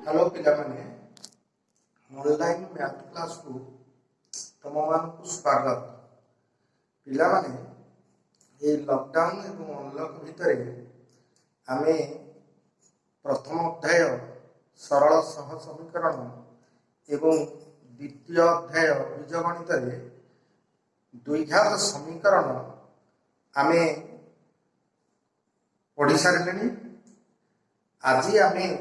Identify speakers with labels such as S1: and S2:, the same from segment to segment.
S1: Hello पिलामाने online math class को तुम मान स्वागत। पिलामाने ये लॉकडाउन एवं अनलॉक भितर आमे प्रथम अध्याय सरल सह समीकरण एवं द्वितीय अध्याय बीजगणित द्विघात समीकरण आमे पढ़ी सारे। आज आमे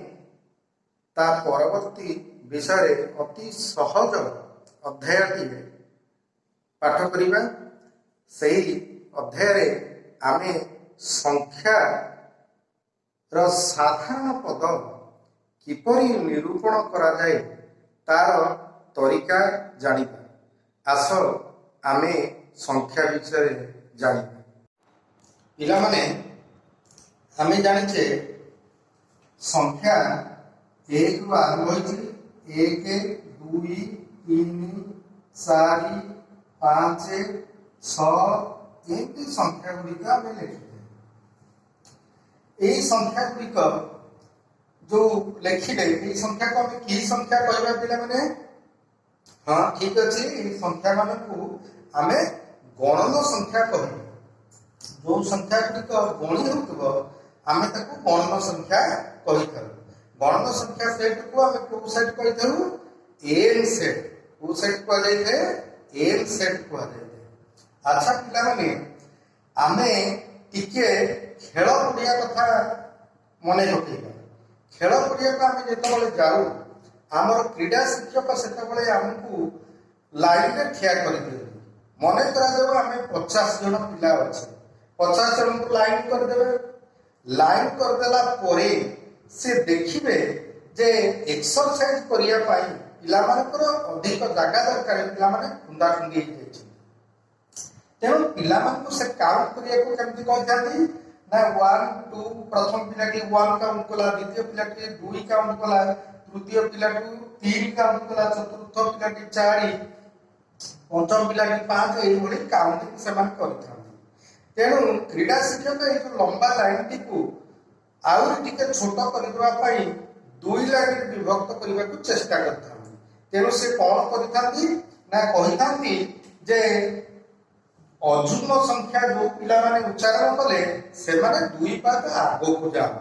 S1: ता परवर्ती विषय अति सहज अध्यायटी पाठ करिबा। सही अध्याय आमे संख्या र साधारण पद किपरि निरूपण करा जाए तार तरीका जानिबा। आस आमे संख्या विषय जानिबा। पिला माने आमे जानिछे संख्या एक रु आरंभ होइछि। एक दुई तीन चार पाँच छः एमती संख्या गुड़िक आम लिखिले। यही संख्या गुड़िक जो लिखिले ये संख्या को आम कि संख्या कहवा पिला माने? हाँ ठीक अच्छे। ये संख्या मान को आम गणन संख्या कह। जो संख्या गुड़िक गणी हो आम ताको गणन संख्या कही। गणन संख्या सेट को आम को सेट कही एन सेट। को सेट कह एन सेट कह। अच्छा पिला माने आमे टिके खेल पड़िया कथा मने रखिबा। खेल पड़िया को आम जेतबेले जाऊ आमर क्रीडा शिक्षक सेतबेले आमको लाइन रे ठिया कर दियो। मने करा जाऊ आमे 50 जन पिला अछि। 50 जन को लाइन कर देबे। लाइन कर देला परे से देखिबे जे एक्सरसाइज करिया पाई पिला मानकर अधिक जगह दरकार। पिला माने खुंदा खुंदी हो जाय। तेणु पिला मानकु से काउंट करिया को केमति कहथांती ना 1 2 प्रथम पिलाटी 1 काउंट कला, द्वितीय पिलाटी 2 काउंट कला, तृतीय पिलाटी 3 काउंट कला, चतुर्थ पिलाटी 4, पंचम पिलाटी 5 एई भली काउंटिंग समान करथांती। तेणु क्रीडा शिक्षक ए जो लंबा लाइन टी को आउर टिके छोट करबा पई दुई लाइन विभक्त करबा को चेष्टा करथांती। तेणु से कोन करथांती ना कहिथांती जे अजुग्म संख्या जो पिला माने उच्चारण कले से माने दुई पाद आगो को जाऊ।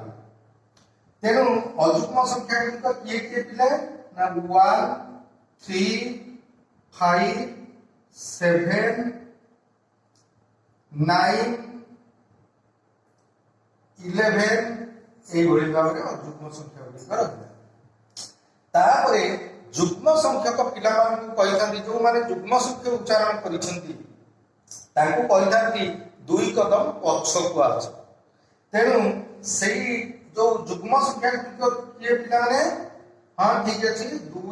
S1: तेणु अजुग्म संख्या को किए किए पिला ना 1 3 5 7 9 11 এই ভଳି ভাବରେ ଯୁଗ୍ମ ସଂଖ୍ୟା ଗୁଡ଼ିକ ରହିଲା। ତାପରେ ଯୁଗ୍ମ ସଂଖ୍ୟକ ପିଲାମାନଙ୍କୁ କହିଥାନ୍ତି ଯେଉଁମାନେ ଯୁଗ୍ମ ସଂଖ୍ୟା ଉଚ୍ଚାରଣ କରିଛନ୍ତି ତାଙ୍କୁ କହିଥାନ୍ତି 2 କଦମ ପଛକୁ ଆସ। ତେଣୁ ସେଇ ଯୋଉ ଯୁଗ୍ମ ସଂଖ୍ୟା ଗୁଡ଼ିକ କିଏ ପିଲାମାନେ? ହଁ ଠିକ ଅଛି। 2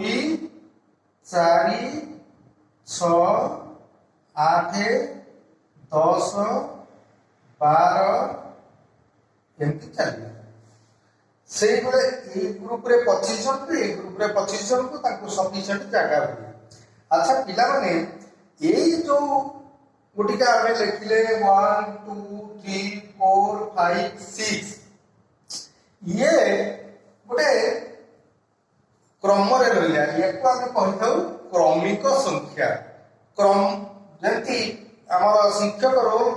S1: 4 6 8 10 12 एमती चलिए। से ग्रुप रे 25 जन को ए ग्रुप रे 25 जन को ताको सफिशिएंट जगह हुए। अच्छा पिला माने एई जो गुटिका आमे लिखिले 1 2 3 4 5 6 ये गोटे क्रम रे रहला। याको आमे कहथौ क्रमिक संख्या। क्रम जंती हमर शिक्षक रोल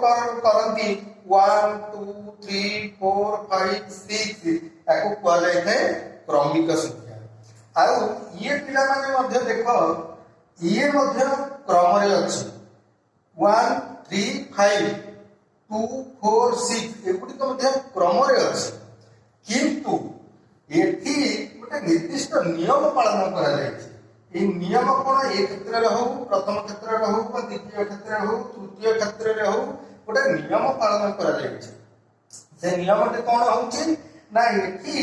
S1: करंती 1 2 3 4 5 6 ताको कह जाय थे क्रमिक संख्या। आउ ये पिला माने मध्य देखो ये मध्य क्रम रे अछि 1 3 5 2 4 6 एगुडी को मध्य क्रम रे अछि। किंतु एथि गोटे निर्दिष्ट नियम पालन करा जाय छै। ए नियम कोन ए क्षेत्र रे हो, प्रथम क्षेत्र रे हो, द्वितीय क्षेत्र रे हो, तृतीय क्षेत्र रे हो, गोटे नियम पालन करा जाय छै। से नियम ते कोन होउछि ना एठी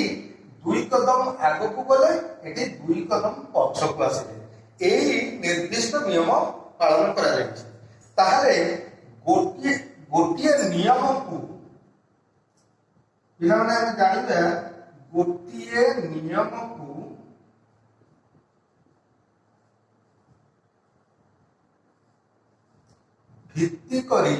S1: 2 कदम आगो को गले एठी 2 कदम पछ को आसे। एई निर्दिष्ट नियम पालन करा जाय छै। ताहाले गोटिए नियम को पिला माने हम जानिबा गोटिए नियम को भित्ति करी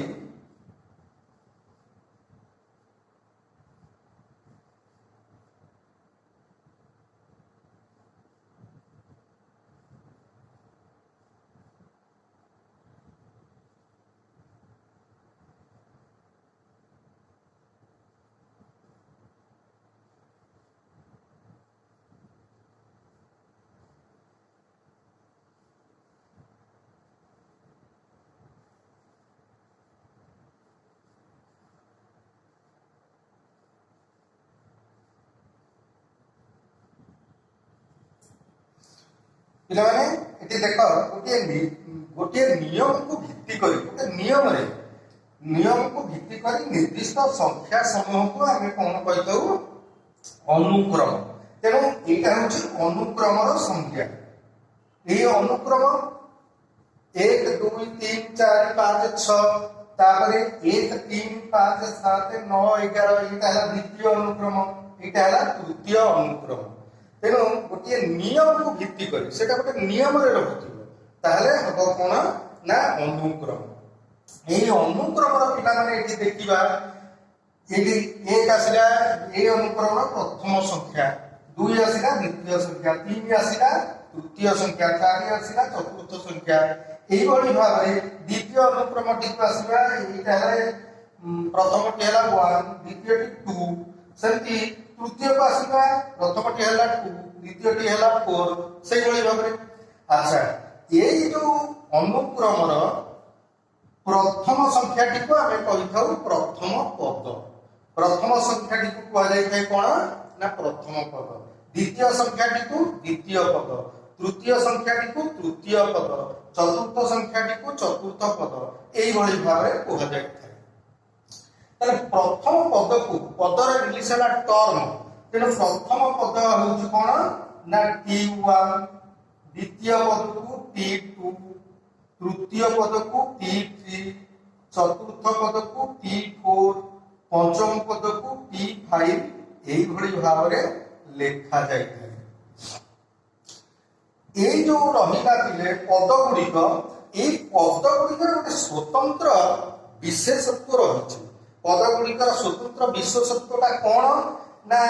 S1: पिला माने एटी देखो गोटे नियम को भित्ति करी गोटे नियम को भित्ति करी निर्दिष्ट संख्या समूह को आम कौन कही अनुक्रम। तेणु यहाँ हूँ अनुक्रमर संख्या। ये अनुक्रम 1 2 3 4 5 6 तापर 1 3 5 7 9 11 यहाँ है द्वितीय अनुक्रम, यहाँ है तृतीय अनुक्रम। तेणु गोटे नियम को भित्ति कर गोटे नियम रोकले हम कौन ना अनुक्रम। यही अनुक्रम पिला माने देखा ये 1 आसला ए अनुक्रम प्रथम संख्या, 2 आसला द्वितीय संख्या, 3 आसला तृतीय संख्या, 4 आसला चतुर्थ संख्या। यही भाव में द्वितीय अनुक्रम टी आसला प्रथम टी है 1 द्वितीय 2 सेमती तृतीय को आसला प्रथम टी है 2 द्वितीय टी है 4 से भाव में। अच्छा ये जो अनुक्रम प्रथम संख्याटी को आम कही था प्रथम पद। प्रथम संख्याटी को कह जाए कौन ना प्रथम पद, द्वितीय संख्याटी को द्वितीय पद, तृतीय संख्याटी को तृतीय पद, चतुर्थ संख्याटी को चतुर्थ पद, यही भाव में कह जाए। प्रथम पद को पदर इंग्लिश है टर्म। तेणु प्रथम पद हूँ कौन ना T1, द्वितीय पद को T2, तृतीय पद को T3, चतुर्थ पद को T4, पंचम पद को T5 यही भाव में लेखा जाए। ये जो रहा पद गुड़िक ये पद गुड़िक गोटे स्वतंत्र विशेषत्व रही। पद गुड़िकर स्वतंत्र विशेषत्वटा कौन ना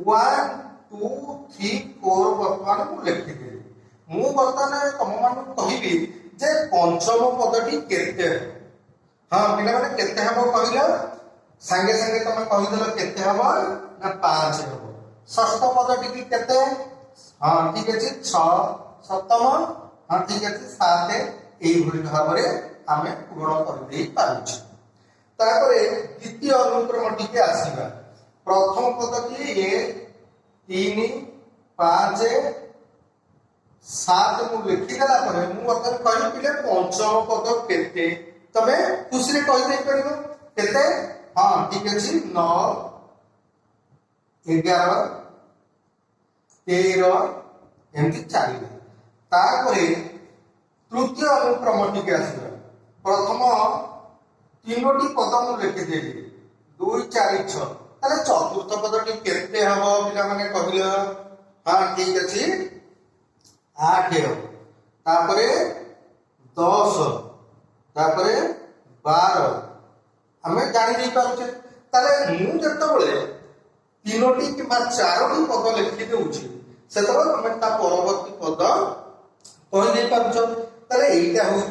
S1: 1 2 3 4 बर्तमान मुझे लिखिदेली। मु बर्तमान तुम मान कहबी जे पंचम पदटी केते। हाँ पिला माने केते हम कहला संगे संगे तुम कहीदेल केते हम ना 5 हम। षष्ठ पदटी केते? हाँ ठीक अच्छे 6, सप्तम हाँ ठीक अच्छे 7 यही भाव में आम पूरण कर द्वितीय अनुक्रम टी आसवा। प्रथम पद की 3 5 7 मुझे लिखिदेला मुझे कह पिले पंचम पद केते तमे खुशी कहीदे पार। हाँ ठीक अच्छे 9 11 13 एमती चलिए। तृतीय अनुक्रम टी आसवा। प्रथम 3टी पद मुझे लिखिदेली 2 4 6 ताले चतुर्थ पदटी केते हम पिला माने कहले? हाँ ठीक अच्छे 8 हम, तापरे 10, तापरे 12 आम जानी नहीं पारे। ताले मुझे 3टी कि 4टी पद लिखि दूसरी से तुम परवर्ती पद कही नहीं पार। यहाँ हूँ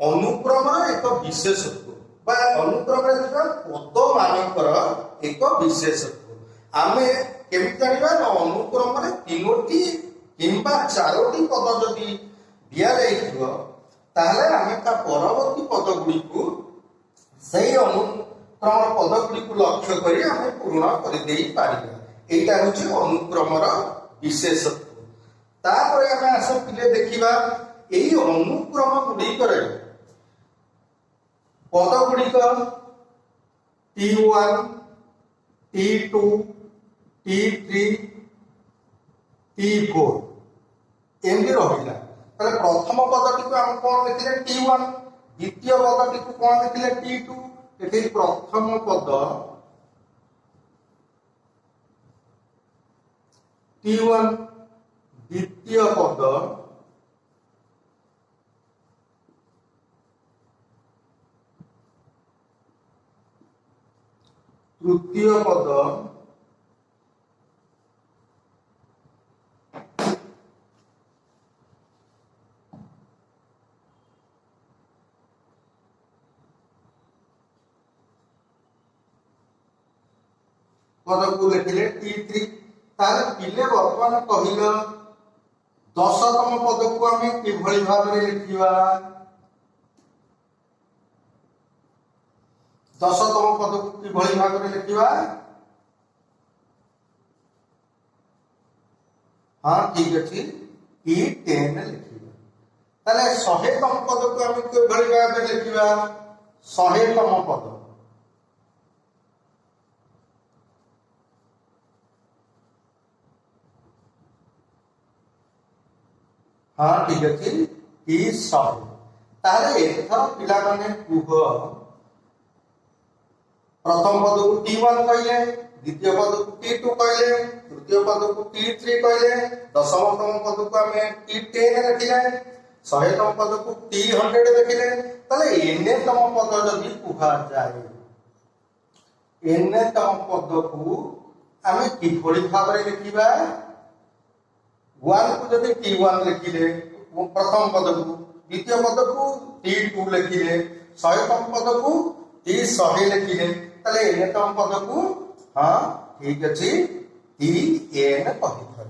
S1: अनुक्रम एक विशेषत्व बा अनुक्रम पद मानकर एक विशेषत्व। आम केमी जाना ना अनुक्रम 3टी कि 4टी पद जदि दि जाए आम परवर्ती पद गुड़ी से अनुक्रम पद गुड़ी लक्ष्य कर आम पूर्ण कर। यहाँ हूँ अनुक्रमर विशेषत्व। तापर आम आस पिले देखा यही अनुक्रम गुड़िक पद गुड़िक T1 T2 T3 T4 एमती रहा। प्रथम पदटी को आम कौन लिखिले T1, द्वितीय पदटी को कौन लिखिले T2। ये प्रथम पद T1, द्वितीय पद तृतीय पद पद को लिखिले T3। पिले बर्तमान कहल 10तम पद को आम कि भाव में लिखा? 10तम पद को कि भाव में लिखा? हाँ ठीक अच्छे E10 लिखिबा ताले 100तम पद को हम किभଳି भाबे लिखिबा 100तम पद हाँ ठीक अच्छे E100 ताले एथर पिला माने कुह प्रथम पद को T1 कहले द्वितीय पद को T2 कहले तृतीय पद को T3 कहले दशमतम पद को हमें T10 लिखिले 100तम पद को T100 लिखिले ताले एनतम पद जदि कुहा जाए एनतम पद को हमें किभଳି भाबरे लिखिबा 1 को जदि T1 लिखिले प्रथम पद को द्वितीय पद को T2 लिखिले 100तम पद को T100 लिखिले ताले एनतम पद को हाँ ठीक अच्छे Tn कहिथल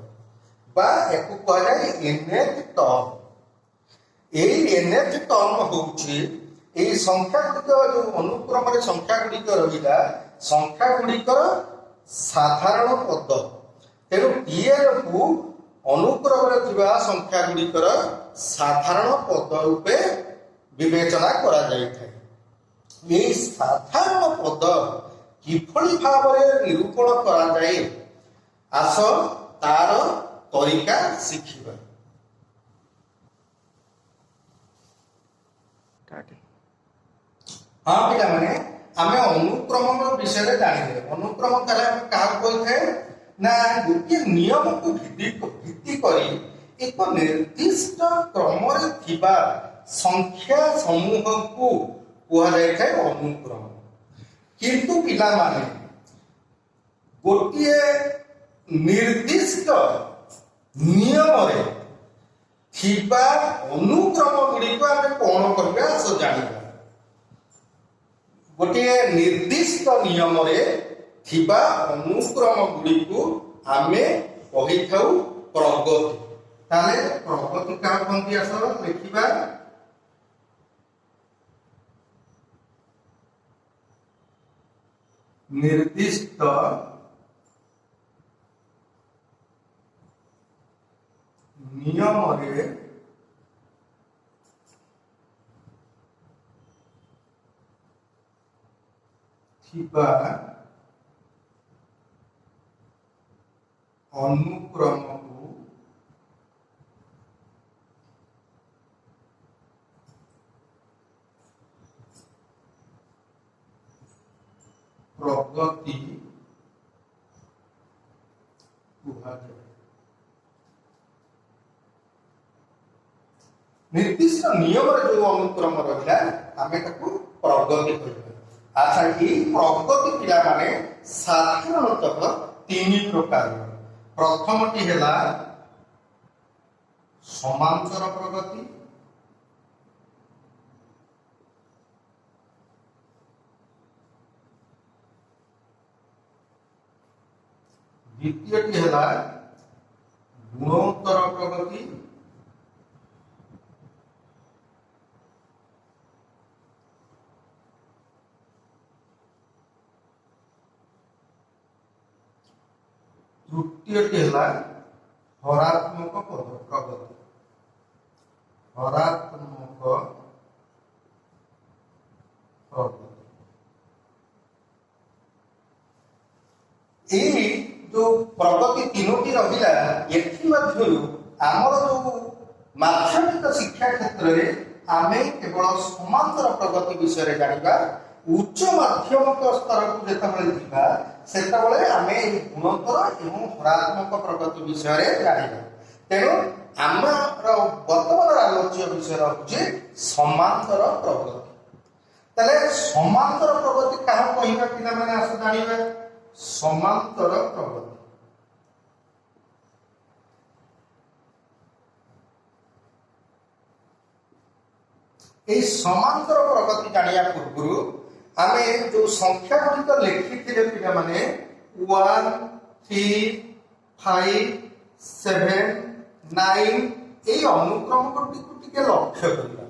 S1: बा एकु कहले nth टर्म nth टर्म होउची एई संख्या गुडिक जो अनुक्रम रे संख्या गुडिक रहिला संख्या गुडिक साधारण पद तेनु Tn को अनुक्रम रे थिबा संख्या गुडिक साधारण पद रूपे विवेचना करा जाय थाए एई साधारण पद किभଳି भाବରେ निरूपण करा जाए आस तार तरीका शिखिबा हाँ पिला माने आमे अनुक्रम विषय जानिले अनुक्रम ताले हम का कोइ थे ना गोटे नियम को भित्ति करी एक निर्दिष्ट क्रम रे थिबा संख्या समूह को कुहा जाय थे अनुक्रम किंतु पिला माने गोटे निर्दिष्ट नियम रे थिबा अनुक्रम गुडी को हम कोन करबा सो जानिबा गोटे निर्दिष्ट नियम रे थिबा अनुक्रम गुडी को आमे कहि थाउ प्रगति ताले प्रगति का पंक्ति आसो लिखिबा निर्दिष्ट नियम रे थिबा अनुक्रम को प्रगति कुहा जाए निर्दिष्ट नियम रे जो अनुक्रम रहिला आमे ताकू प्रगति कहबा अच्छा ई प्रगति पिला माने साधारणतः तीन प्रकार प्रथमटी हैला समांतर प्रगति द्वितीयटी हैला गुणोत्तर प्रगति तृतीयटी हैला हरात्मक प्रगति हरात्मक प्रगति ए जो प्रगति तीनोटी रहिला एथि मध्यरु आमर जो माध्यमिक शिक्षा क्षेत्र रे आमे केवल समांतर प्रगति विषय रे जानिबा उच्च माध्यमिक स्तर को जेतबेले दिबा सेतबेले आमे गुणोत्तर एवं हरात्मक प्रगति विषय रे जानिबा तेनो आमर वर्तमान आलोच्य विषय रहउचे समांतर प्रगति तले समांतर प्रगति काहा कहिबा पिला माने आस जानिबा समांतर प्रगति ए समांतर प्रगति जानिया पूर्व आमे जो संख्या गुडिक लिखिथिले पिला माने 1 3 5 7 9 ए अनुक्रम को टिके लक्ष्य करिबा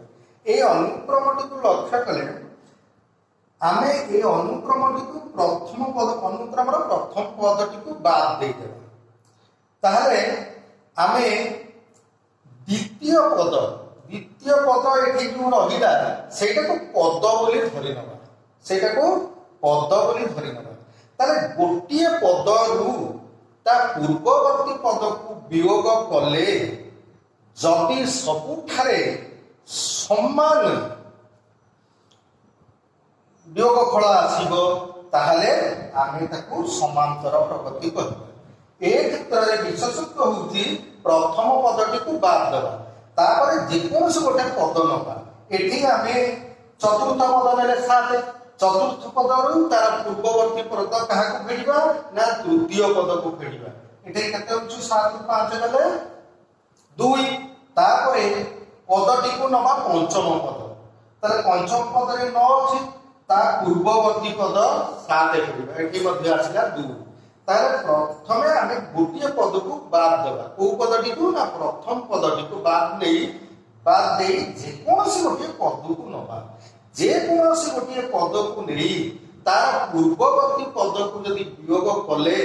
S1: ए अनुक्रम को लक्ष्य कले आमे ए अनुक्रमटी को प्रथम पद अनुक्रम रो प्रथम पदटी को बाद दे देबा ताहले आमे ଦ୍ୱିତୀୟ ପଦ ଏଠି ଯୋଉ ରହିଲା ସେଇଟାକୁ ପଦ ବୋଲି ଧରି ନେବା, ସେଇଟାକୁ ପଦ ବୋଲି ଧରି ନେବା। ତାହେଲେ ଗୋଟିଏ ପଦରୁ ତା ପୂର୍ବବର୍ତ୍ତୀ ପଦକୁ ବିୟୋଗ କଲେ ଯଦି ସବୁଠାରେ ସମାନ ବିୟୋଗ ଫଳ ଆସିବ ତାହେଲେ ଆମେ ତାକୁ ସମାନ୍ତର ପ୍ରଗତି କହିବା। ଏ କ୍ଷେତ୍ରରେ ବିଶେଷତ୍ୱ ହେଉଛି ପ୍ରଥମ ପଦଟିକୁ ବାଦ ଦେବା, ତାପରେ ଯେକୌଣସି ଗୋଟେ ପଦ ନେବା। ଏଠି ଆମେ ଚତୁର୍ଥ ପଦ ନେଲେ 7, ଚତୁର୍ଥ ପଦରୁ ତାର ପୂର୍ବବର୍ତ୍ତୀ ପଦ କାହାକୁ ଫେରିବା ନା ତୃତୀୟ ପଦକୁ ଫେରିବା। ଏଠି କେତେ ହେଉଛି 7 ରୁ 5 ଗଲେ 2, ତାପରେ ପଦଟିକୁ ନେବା ପଞ୍ଚମ ପଦ। ତାହେଲେ ପଞ୍ଚମ ପଦରେ 9 ଅଛି, ତା ପୂର୍ବବର୍ତ୍ତୀ ପଦ 7 ଫେରିବା, ଏଠି ମଧ୍ୟ ଆସିଲା 2। ତାହେଲେ ପ୍ରଥମେ ଆମେ ଗୋଟିଏ ପଦକୁ ବାଦ ଦେବା। କୋଉ ପଦଟିକୁ ନା ପ୍ରଥମ ପଦଟିକୁ ବାଦ ଦେଇ ଯେକୌଣସି ଗୋଟିଏ ପଦକୁ ନେବା। ଯେକୌଣସି ଗୋଟିଏ ପଦକୁ ନେଇ ତାର ପୂର୍ବବର୍ତ୍ତୀ ପଦକୁ ଯଦି ବିୟୋଗ କଲେ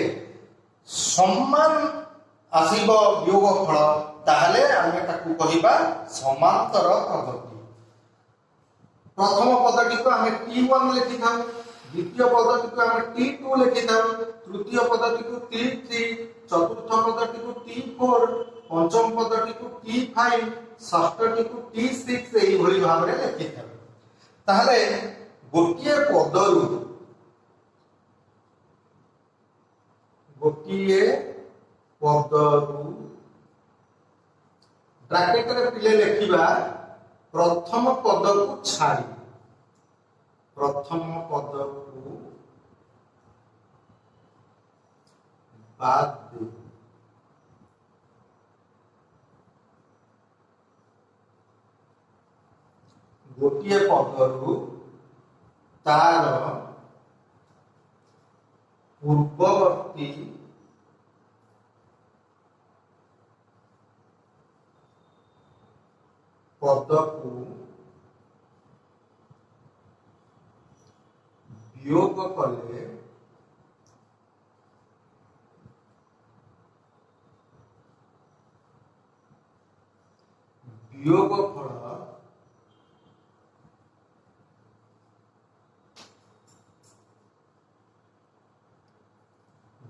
S1: ସମାନ ଆସିବ ବିୟୋଗ ଫଳ, ତାହେଲେ ଆମେ ତାକୁ କହିବା ସମାନ୍ତର ପ୍ରଗତି। ପ୍ରଥମ ପଦଟିକୁ ଆମେ T1 ଲେଖିଥାଉ, ଦ୍ୱିତୀୟ ପଦଟିକୁ ଆମେ T2 ଲେଖିଥାଉ, ତୃତୀୟ ପଦଟିକୁ T3, ଚତୁର୍ଥ ପଦଟିକୁ T4, ପଞ୍ଚମ ପଦଟିକୁ T5, ଷଷ୍ଠଟିକୁ T6 ଏଇଭଳି ଭାବରେ ଲେଖିଥାଉ। ତାହେଲେ ଗୋଟିଏ ପଦରୁ ବ୍ରାକେଟରେ ପିଲେ ଲେଖିବା ପ୍ରଥମ ପଦକୁ ଛାଡ଼ି, ପ୍ରଥମ ପଦକୁ ବାଦ ଦେଇ ଗୋଟିଏ ପଦରୁ ତାର ପୂର୍ବବର୍ତ୍ତୀ ପଦକୁ ବିୟୋଗ କଲେ ବିୟୋଗ ଫଳ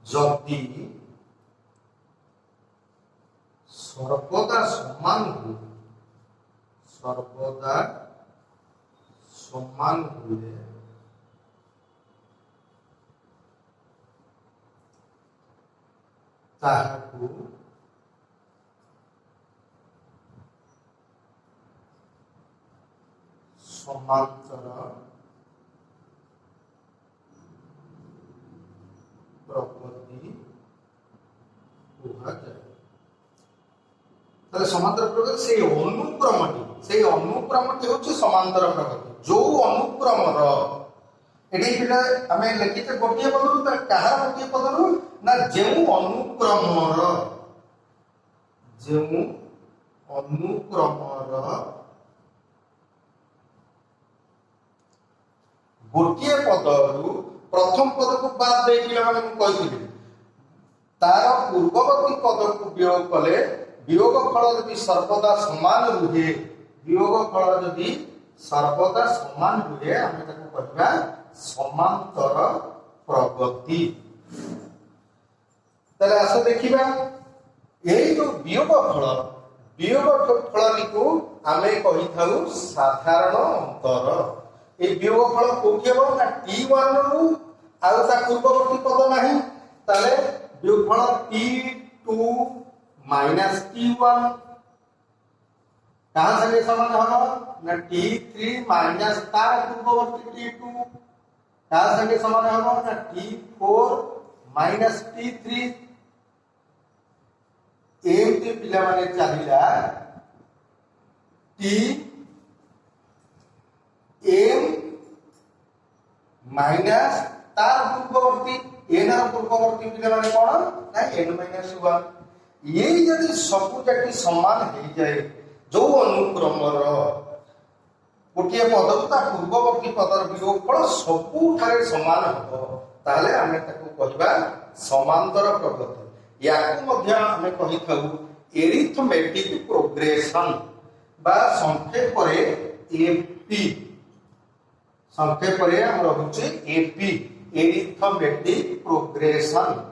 S1: ଯଦି ସର୍ବଦା ସମାନ ହୁଏ ତାହାକୁ ସମାନ୍ତର ପ୍ରଗତି କୁହାଯାଏ। ତାହେଲେ ସମାନ୍ତର ପ୍ରଗତି ସେଇ ଅନୁକ୍ରମଟି ହେଉଛି ସମାନ୍ତର ପ୍ରଗତି। ଯୋଉ ଅନୁକ୍ରମର ଏଠି ପିଲା ଆମେ ଲେଖିଛେ ଗୋଟିଏ ପଦରୁ, କାହାର ଗୋଟିଏ ପଦରୁ ନା ଯେଉଁ ଅନୁକ୍ରମର ଗୋଟିଏ ପଦରୁ ପ୍ରଥମ ପଦକୁ ବାଦ ଦେଇ ପିଲାମାନେ ମୁଁ କହିଥିଲି ତାର ପୂର୍ବବର୍ତ୍ତୀ ପଦକୁ ବିୟୋଗ କଲେ ବିୟୋଗ ଫଳ ଯଦି ସର୍ବଦା ସମାନ ରୁହେ, ଆମେ ତାକୁ କହିବା ସମାନ୍ତର ପ୍ରଗତି। ତାହେଲେ ଆସ ଦେଖିବା ଏଇ ଯୋଉ ବିୟୋଗ ଫଳଟିକୁ ଆମେ କହିଥାଉ ସାଧାରଣ ଅନ୍ତର। এই বিয়োগ ফল কোটি হব না T1 ରୁ ଆଉ ତା ପୂର୍ବବର୍ତ୍ତୀ ପଦ ନାହିଁ, ତାହେଲେ ବିয়োଗ ଫଳ T2 - T1 କାହା ସାଙ୍ଗେ ସମାନ ହବ ନା T3 - ତାର ପୂର୍ବବର୍ତ୍ତୀ T2 କାହା ସାଙ୍ଗେ ସମାନ ହବ ନା T4 - T3। ଏମିତି ପିଲାମାନେ ଚାଲିଲା T m माइनस तार पूर्ववर्ती n ର ପୂର୍ବବର୍ତ୍ତୀ ପିଲାମାନେ କଣ ନା n - 1। ଏଇ ଯଦି ସବୁ ଯାକ ସମାନ ହେଇଯାଏ, ଯୋଉ ଅନୁକ୍ରମର ଗୋଟିଏ ପଦରୁ ତା ପୂର୍ବବର୍ତ୍ତୀ ପଦର ବିୟୋଗଫଳ ସବୁଠାରେ ସମାନ ହେବ, ତାହେଲେ ଆମେ ତାକୁ କହିବା ସମାନ୍ତର ପ୍ରଗତି। ୟାକୁ ମଧ୍ୟ ଆମେ କହିଥାଉ एरिथमेटिक प्रोग्रेशन बा संक्षेप रे एपी संक्षेप रे हम रहुचे एपी एरिथमेटिक प्रोग्रेशन।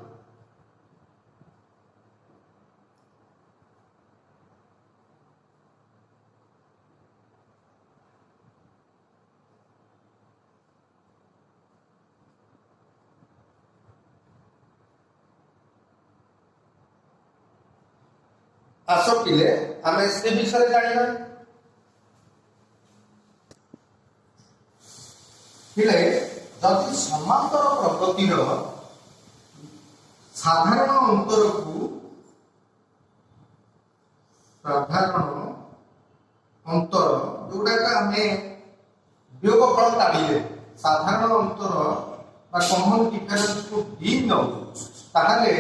S1: आस पिले आम से विषय जाना पिले जदि समांतर प्रगतिर साधारण अंतर को साधारण अंतर जोटा आम वियोगफल काढ़े साधारण अंतर कॉमन डिफरेंस को डी नौ ताहले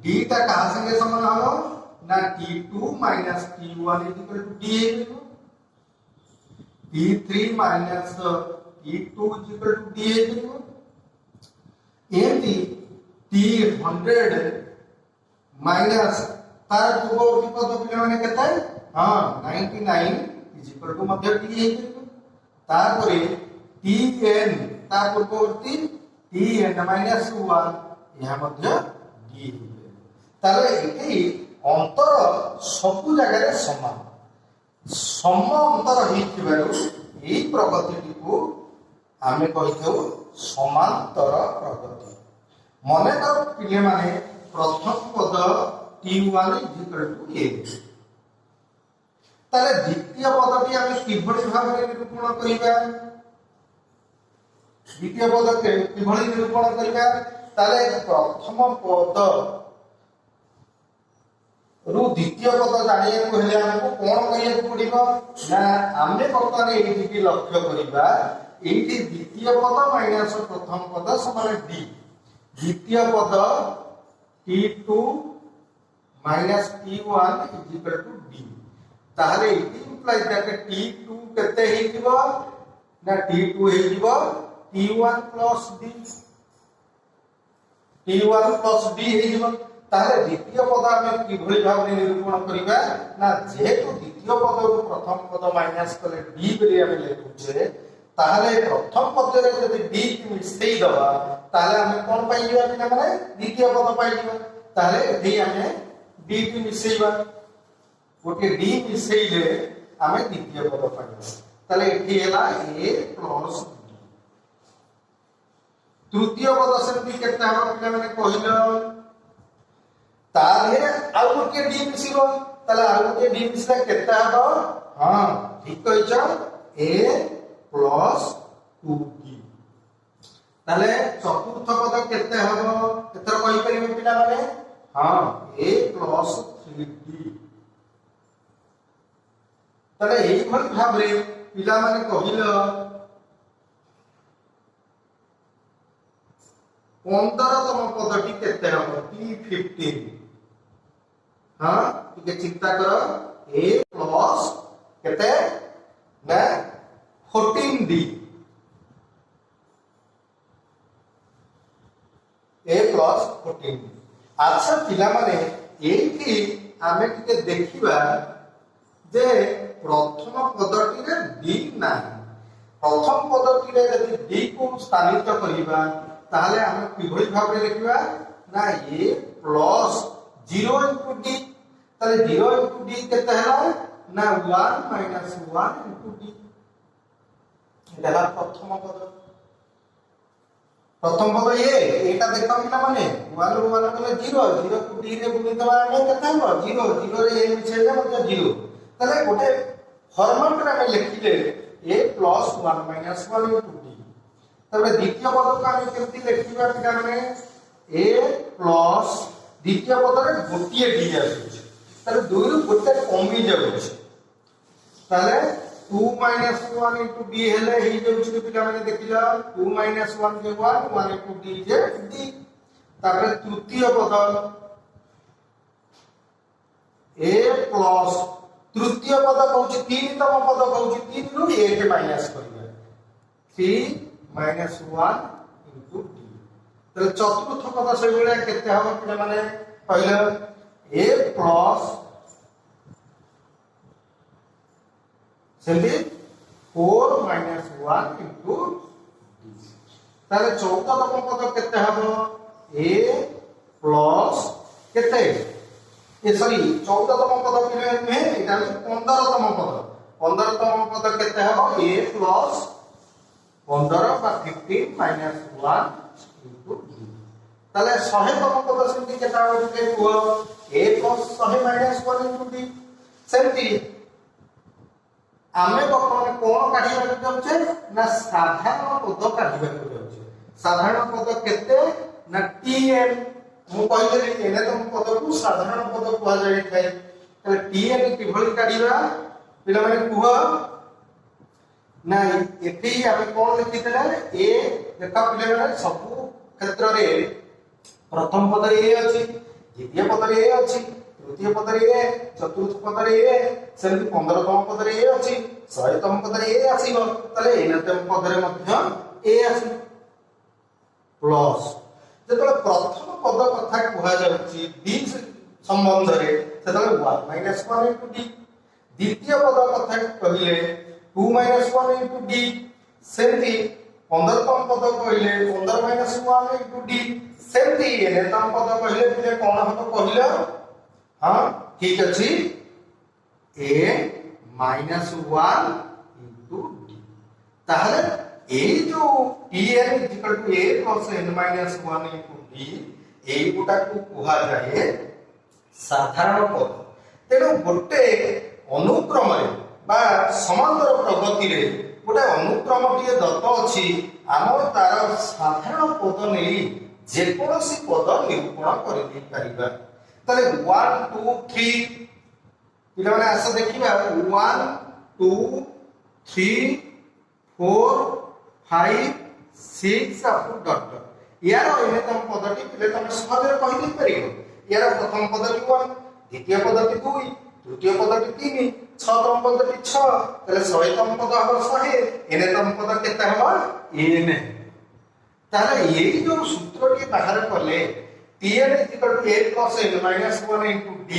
S1: डी टा कहा संगे समान हम ना T2 minus T1 is equal to D है T3 minus T2 is equal to D है एमती T100 minus तार पूर्ववर्ती पद पिले माने केता है हां 99 is equal to Madhya D है तार परे Tn तार पूर्ववर्ती Tn minus 1 यहां मध्य D है ताले एठी अंतर सबु जगह समान सम अंतर ही प्रगति को आम कही समांतर प्रगति। मन कर पिले माने प्रथम पद T1 = A ताले द्वितीय पदटी आम किभଳି भाबरे निरूपण करिबा द्वितीय पद के किभଳି निरूपण करिबा ताले प्रथम पद रु द्वितीय पद जानिया को हेले हमको कोन करिया को पड़िबो ना आमे बर्तमान एठी लक्ष्य करिबा एठी द्वितीय पद माइनस प्रथम पद समान d द्वितीय पद T2 minus T1 is equal to d ताहले इट इंप्लाइज दैट T2 केते हे जिवो ना T2 हे जिवो T1 plus d T1 plus d हे जिवो ताहले द्वितीय पद आम किभଳି भाबरे निरूपण करिबा ना जेहेतु द्वितीय पद को प्रथम पद माइनस कले d बेले हम लेखुचे ताहले प्रथम पद रे जदि d की मिसेई दबा ताहले हम कोन पाई जिबा पिना माने द्वितीय पद पाई जिबा ताहले एठी हम d की मिसेईबा गोटे d मिसेईले हम द्वितीय पद पाई ताहले एठी हैला a plus d तृतीय पद सेमति केते हम पिना माने कहिलो ताले आउ गोटे डी मिसिबो ताले आउ गोटे डी मिसला केता हबो हां ठीक कहिछ a plus 2d ताले चतुर्थ पद केते हबो केतर कहि परिबे पिला माने हां a plus 3d ताले एई भल भाबरे पिला माने कहिलो 15तम पदटी केते हबो T15 हाँ ठीक चिंता करो a plus केते ना 14d a plus 14d अच्छा पिला माने एठी आमे टिके देखिबा जे प्रथम पदटी रे d ना प्रथम पदटी रे यदि d को स्थानित करिबा ताहले हम किभଳି भाबरे लिखिबा ना a plus 0 into d ताले 0 into d केते हैला ना 1 minus 1 into d एला प्रथम पद ये एटा देखो पिला माने 1 ରୁ 1 कले 0 0 को d रे गुणी दबा ने केते हो 0 0 रे a मिछे जे मतलब 0 ताले गोटे फॉर्मेट रे हम लिखिले a plus 1 minus 1 into d तबे द्वितीय पद को हम केमति लिखिबा पिला माने a plus द्वितीय पद रे गोटिए d आछे ताले 2 रु गोटे कमी जाउछ ताले 2 minus 1 into d हेले हे जाउछ पिला माने देखिला 2 minus 1 जे 1 1 into d जे d तारे तृतीय पद a plus तृतीय पद कहूछ 3 तम पद कहूछ 3 रु 1 माइनस करिबा 3 minus 1 into d ताले चतुर्थ पद से बेले केते हम पिला माने पहिले a plus सेमती 4 माइनस 1 इंटू ताले 14तम पद केते हबो a प्लस केते ए सॉरी 14तम पद पिले नुहे एटा 15तम पद 15तम पद केते हबो a प्लस 15 बा 15 माइनस 1 इंटू d ताले 100तम पद सेमती केता होते को a plus 100 minus 1 into d सेमती आमे बर्तमान कोन काढिबा जाउछे ना साधारण पद काढिबा जाउछे साधारण पद केते ना tn मु कहले एने तम पद को साधारण पद कुआ जाय थाए तले tn किभली काढिबा पिला माने कुह नाही एठी आमे कोन लिखितले a देखा पिला माने सब क्षेत्र रे प्रथम पद रे a अछि द्वितीय पद रे a अछि तृतीय पद रे a चतुर्थ पद रे a सेमि 15तम पद रे a अछि 100तम पद रे a आसीबो तले एनतम पद रे मध्य a आसी प्लस जेतले प्रथम पद कथा कुहा जाउची d संबंध रे सेतले 1 माइनस 1 इनटू d द्वितीय पद कथा कहिले 2 माइनस 1 इनटू d सेमती 15तम पद कहिले 15 माइनस 1 इनटू d सेमती एनतम पद कहिले पिले कोन हबो कहिलो हां ठीक अछि a माइनस 1 इनटू d ताहले ए जो tn equal to a plus n minus 1 into d एई गुटा को कुहा जाए साधारण पद तेनु गोटे अनुक्रम रे बा समांतर प्रगति रे गोटे अनुक्रम टिए दत्त अछि आम तार साधारण पद नै जे कोनोसी पद निरूपण करि दै परिबा तले 1 2 3 पिला माने आसा देखिबा 1 2 3 4 5 6 अप डॉट यार एनेतम पदटी पिले तमे सहजरे कहि दै परिबो यार प्रथम पदटी 1 द्वितीय पदटी 2 तृतीय पदटी 3 छठम पदटी 6 तले 100तम पद हबो 100 एनेतम पद केते हबो n ताले एई जो सूत्रटी बाहर करले tn = a + n - 1 * d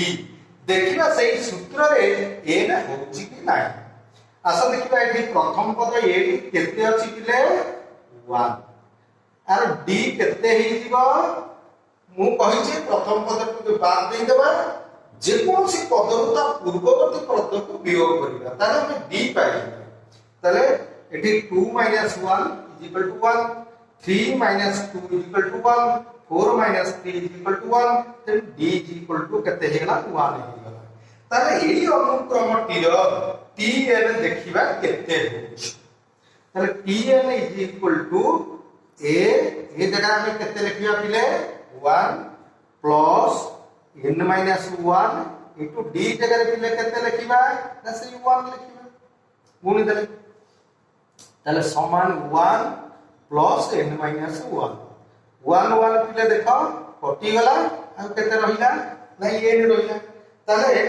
S1: देखिबा सेई सूत्र रे n होची कि नाही आसा देखिबा एठी प्रथम पद a केते अछि पिले 1 आर d केते हेइ जिवो मु कहि छी प्रथम पद को बाद देई देबा जे कोनसी पदरता पूर्ववर्ती पद को वियोग करिबा ताले हम d पाइ ताले एठी 2 - 1 = 1 3 - 2 = 1 4 - 3 = 1 then d = केते हेला 1 हेला ताले एई अनुक्रमटीर tn देखिबा केते होछ ताले tn = a ए जगह में केते लिखिया पिले 1 प्लस n - 1 इनटू d जगह पिले केते लिखिबा ना से 1 लिखिबा गुणी देले ताले समान 1 प्लस n - 1 1 1 पिले देखो कटि गला आ केते रहिला ना n रहिला ताले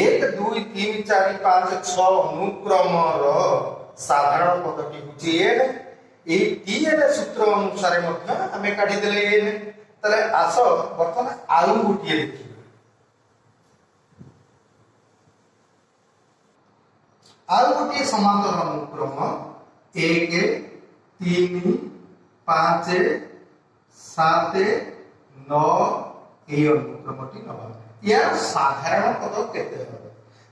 S1: 1 2 3 4 5 6 अनुक्रम रो साधारण पदटी होची n ए tn सूत्र अनुसार मध्य हमें काढी देले n तले आसो वर्तमान आउ गुटिए देखि आउ गुटिए समांतर अनुक्रम 1 3 5 7 9 ए अनुक्रमटी नबा या साधारण पद केते हो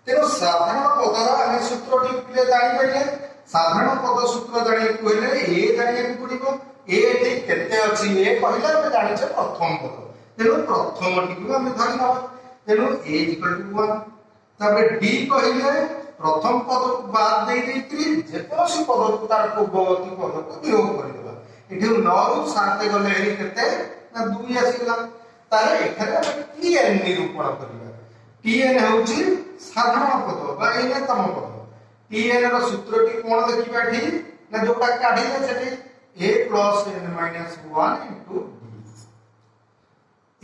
S1: तेनो साधारण पदर हम सूत्रटी पिले जानि पड़िले साधारण पद सूत्र जानि कहले ए जानि पड़िबो ए ठीक केते अछि ए कहले हम जानि छ प्रथम पद तेनो प्रथम टिकु हम धरि नबा तेनो a = 1 तबे d कहले प्रथम पद को बाद दे दैत्री जे कोनसी पद को तार पूर्ववर्ती पद को वियोग करि देबा एठी 9 रु 7 गले हेरि केते ना 2 आसी गेला तारे एखारे हम tn निरूपण करिबा tn होउची साधारण पद बा एनेतम पद tn रो सूत्रटी कोन देखिबा एठी ना जोटा काढिले सेठी a + n - 1 *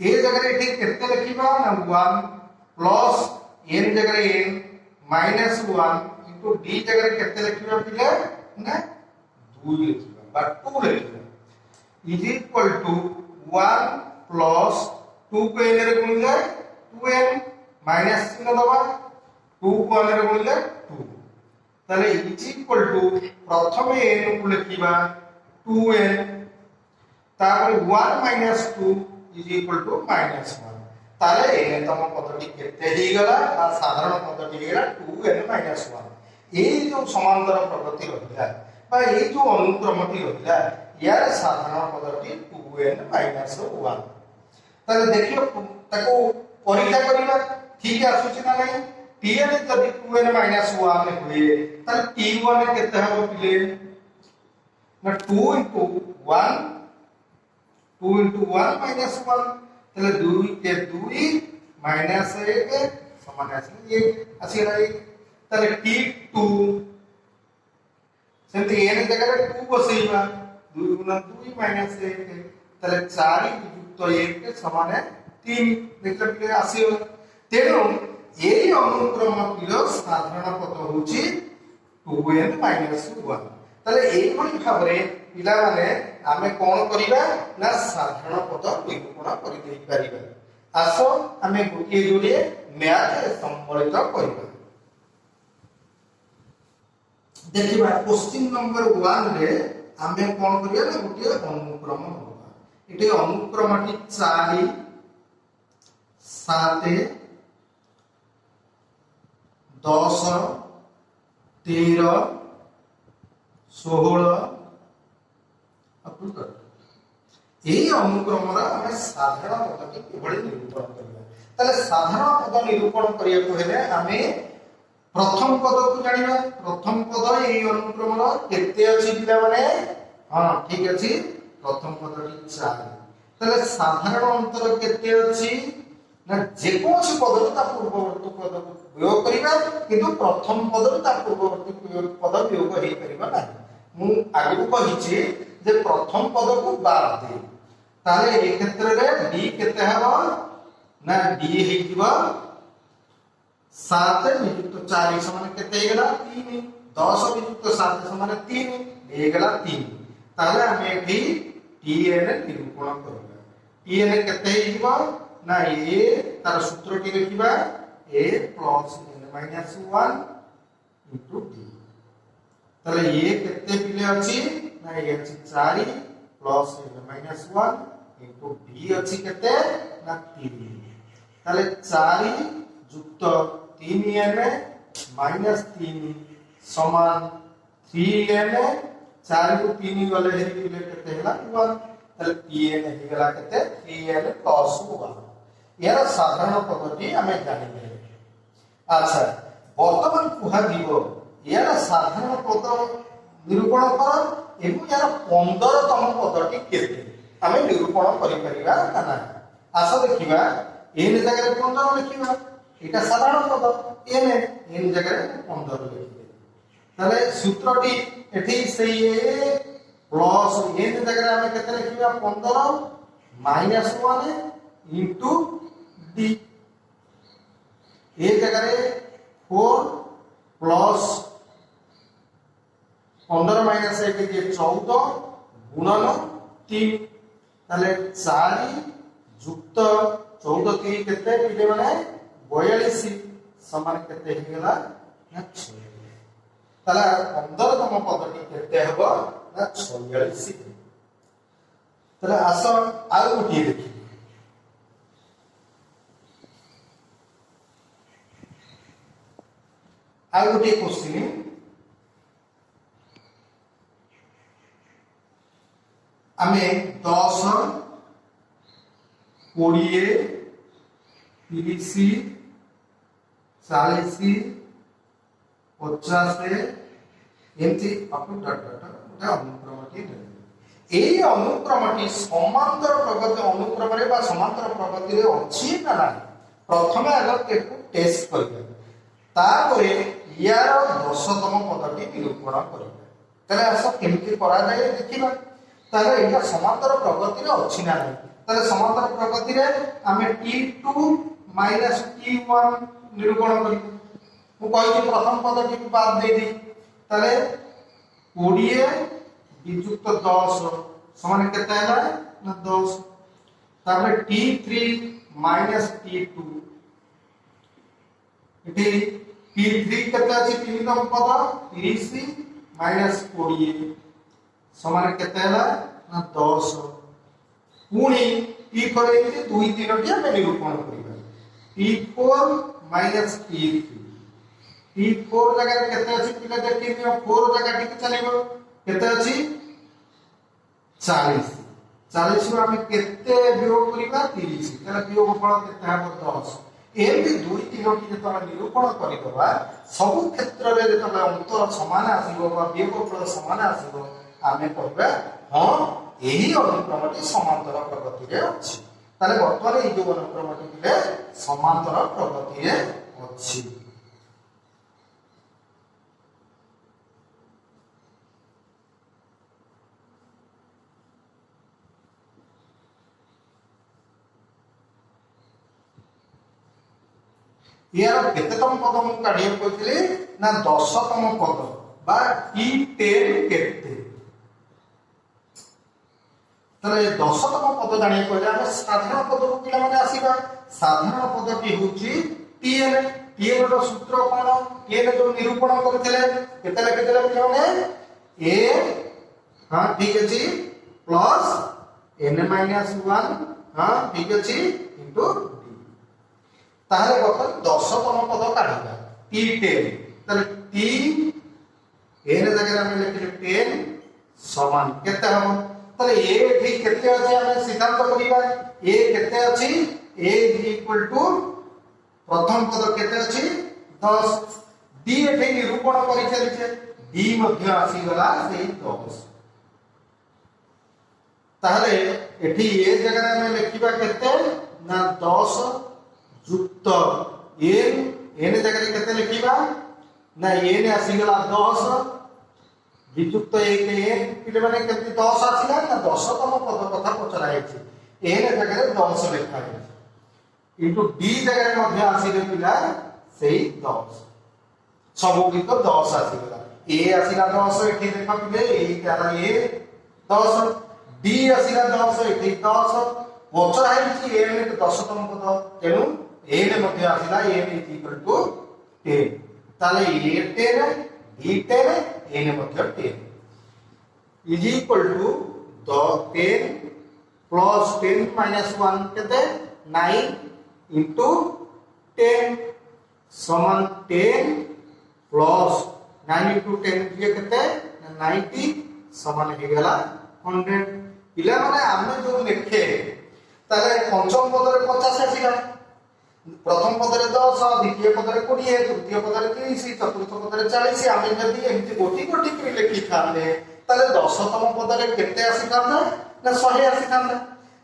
S1: d ए जगह एठी केते लिखिबा ना 1 प्लस n जगह n -1 * d जगह केते लिखिबा पिले ना 2 लिखिबा बा 2 लिखिबा = 1 प्लस 2 को n रे गुणिले 2n माइनस चिन्ह दबा 2 को n रे गुणिले 2 ताले इज इक्वल टू प्रथम n को लिखिबा 2n तापर 1 minus 2 is equal to minus 1 ताले n तम पदटी केते हे गला आ साधारण पदटी हे गला 2n माइनस 1 ए जो समांतर प्रगति रहिला बा ए जो अनुक्रमटी रहिला यार साधारण पदटी 2n माइनस 1 ताले देखियो ताको परीक्षा करिबा ठीक आसुची ना नहीं tn जदि 2n माइनस 1 हुए ताले t1 केते हबो पिले ना 2 into 1 2 into 1 minus 1 ताले 2 के 2 minus 1 समान आसी 1 आसी रहा 1 ताले t2 सेमते n जगह 2 बसैबा 2 गुना 2 minus 1 ताले 4 युक्त 1 के समान है 3 देखले पिले आसी तेनु एई अनुक्रमटिर साधारण पद होची 2n minus 1 ताले एई भली भाबरे पिला माने आमे कोन करिबा ना साधारण पद निरूपण करि देई परिबा आसो आमे गोटे जोडे मैथ संबलित करिबा देखिबा क्वेश्चन नंबर 1 रे आमे कोन करिया ना गोटे अनुक्रम होबा एटे अनुक्रमटी 4 7 10 13 16 এই অনুক্রমর আমি সাধারণ পদটি কিভাবে নিরূপণ করিবা তাহলে সাধারণ পদ নিরূপণ করিয়াকু হেলে আমি প্রথম পদকু জানিবা প্রথম পদ এই অনুক্রমর কেতে আছে পিলা মানে হ্যাঁ ঠিক আছে প্রথম পদটি 4 তাহলে সাধারণ অন্তর কেতে আছে না যে কোনসি পদটি তা পূর্ববর্তী পদকু বিয়োগ করিবা কিন্তু প্রথম পদটি তা পূর্ববর্তী পদ বিয়োগ হেই পারিবা না মু আগু কহিছি যে প্রথম পদকু বাদ দে তাহলে এই ক্ষেত্রে ডি কেতে হবো না ডি হেই দিব 7 নিযুক্ত 4 সমান কেতে হেগলা 3 10 নিযুক্ত 7 সমান 3 হেগলা 3 তাহলে আমি এটি tn নিরূপণ করিবা tn কেতে হেই দিব না এ তার সূত্রটি লিখিবা a plus n minus 1 into d তাহলে a কেতে পিলে আছে ना ये अछि 4 प्लस माइनस 1 इनटू b अछि केते ना 3 ताले 4 युक्त 3n माइनस 3 समान 3n 4 को 3 गले हेरि पिले केते हला 1 ताले tn हे गला केते 3n प्लस 1 यार साधारण पद्धति हमें जानिबे अच्छा वर्तमान कुहा दिबो यार साधारण पद निरूपण कर एवं यार 15 तम पदटी केते आमे निरूपण करि परिबा ना आशा देखिबा एन जगह 15 लिखिबा एटा साधारण पद एन जगह 15 लिखिबे तले सूत्रटी एठी सही ए प्लस एन जगह आमे केते लिखिबा 15 माइनस 1 इनटू डी ए जगह 4 प्लस 15 माइनस 1 के 14 गुणन 3 ताले 4 युक्त 14 3 केते पिले माने 42 समान केते हे गेला ना 6 ताले 15 तम पदटी केते हबो ना 46 ताले आसो आ गोटी देखि आ गोटी क्वेश्चन आमे 10 20 30 40 50 एमती अपु डाटा अनुक्रमटी এই অনুক্রমটি সমান্তর প্রগতি অনুক্রমরে বা সমান্তর প্রগতিরে ଅଛି না না প্রথমে আগে একটু টেস্ট করিবে তারপরে ইয়ার 10তম পদটি নিরূপণ করিবে তাহলে আস কেমতি করা যায় দেখিবা তাহলে এটা সমান্তর প্রগতিরে ଅଛି না নাই তাহলে সমান্তর প্রগতিরে আমি t2 t1 নিরূপণ করিব মু কইছি প্রথম পদটি বাদ দেই দি তাহলে 20 বিযুক্ত 10 সমান কেতে হলা না 10 তারপরে t3 t2 এটি P3 केते अछि तीनतम पद 30 माइनस 20 समान केते हला ना 10 पुणी P4 एति 2 3 टी हम निरूपण करिबा P4 माइनस P3 P4 जगह केते अछि पिला देखि 4 जगह टिक चलेबो केते अछि 40 40 रो हम केते वियोग करिबा 30 तले वियोग फल केते हबो 10 एमती 2 3 टी जतो निरूपण करिदबा सब क्षेत्र रे जतो अंतर समान आसीबो बा वियोग फल समान आसीबो आमे कहबा हां एही अनुक्रमटी समांतर प्रगति रे अछि ताले वर्तमान ए जो अनुक्रमटी ले समांतर प्रगति रे अछि यार केतेतम पद मु काढिया कइथिले ना 10तम पद बा P10 केते तले 10तम पद जानिया कहले हम साधारण पद को पिला माने आसीबा साधारण पद की होची Tn Tn रो सूत्र कोन Tn जो निरूपण करथिले केते लिखिथिले पिला माने a हां ठीक अछि प्लस n - 1 हां ठीक अछि इनटू ताहले बर्तन 10तम पद काढिबा T10 तले T n जगह हम लिखिले 10 समान केते हम तले a ठीक केते अछि हम सिद्धांत करिबा a केते अछि a इक्वल टू प्रथम पद केते अछि 10 d एठी निरूपण करि चलिछे d मध्य आसी गला सेही 10 ताहले एठी a जगह हम लिखिबा केते ना 10 युक्त n जगह केते लिखिबा ना n आसी गला 10 वियुक्त 1 n पिले माने केते 10 आसीला ना 10तम पद कथा पचरा हेछि n जगह 10 लिखा हेछि इनटू d जगह मध्य आसीले पिला सेही 10 सबो की तो 10 आसी गला a आसीला 10 एठी देखा पिले a तारा a 10 d आसीला 10 एठी 10 पचरा हेछि n 10तम पद तेनु n मध्य आसीला n इक्वल टू 10 ताले a10 d10 n मध्य 10 is equal to 10 plus 10 minus 1 केते 9 इनटू 10 समान 10 प्लस 9 इनटू 10 ये केते 90 समान हे गेला 100 पिला माने आमे जो लिखे ताले पंचम पद रे 50 आसीला प्रथम पद रे 10 द्वितीय पद रे 20 तृतीय पद रे 30 चतुर्थ पद रे 40 आमे जदी एमति गोटी गोटी के लिखि थाले ताले 10तम पद रे केते आसी थांदा ना 100 आसी थांदा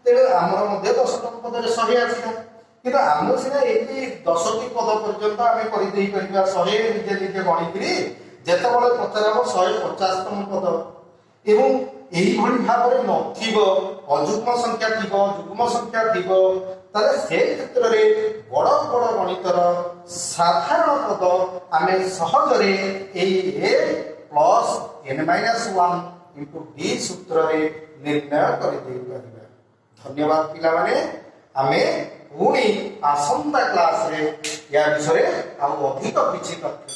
S1: तेरे हमर मध्ये 10तम पद रे 100 आसी था किबा हम सिना एति 10टी पद पर्यंत आमे करि देई परिबा 100 निजे निजे गणि करी जेते बळे पचराबो 150तम पद एवं एही भଳି भाबरे नथिबो अजुग्म संख्या थिबो जुग्म संख्या थिबो ताले से क्षेत्र रे बड़ बड़ गणितर साधारण पद आमे सहज रे एई a plus n - 1 into d सूत्र रे निर्णय करि देई परिबा धन्यवाद पिला माने आमे पुणी आसंता क्लास रे या विषय आ अधिक किछि तथ्य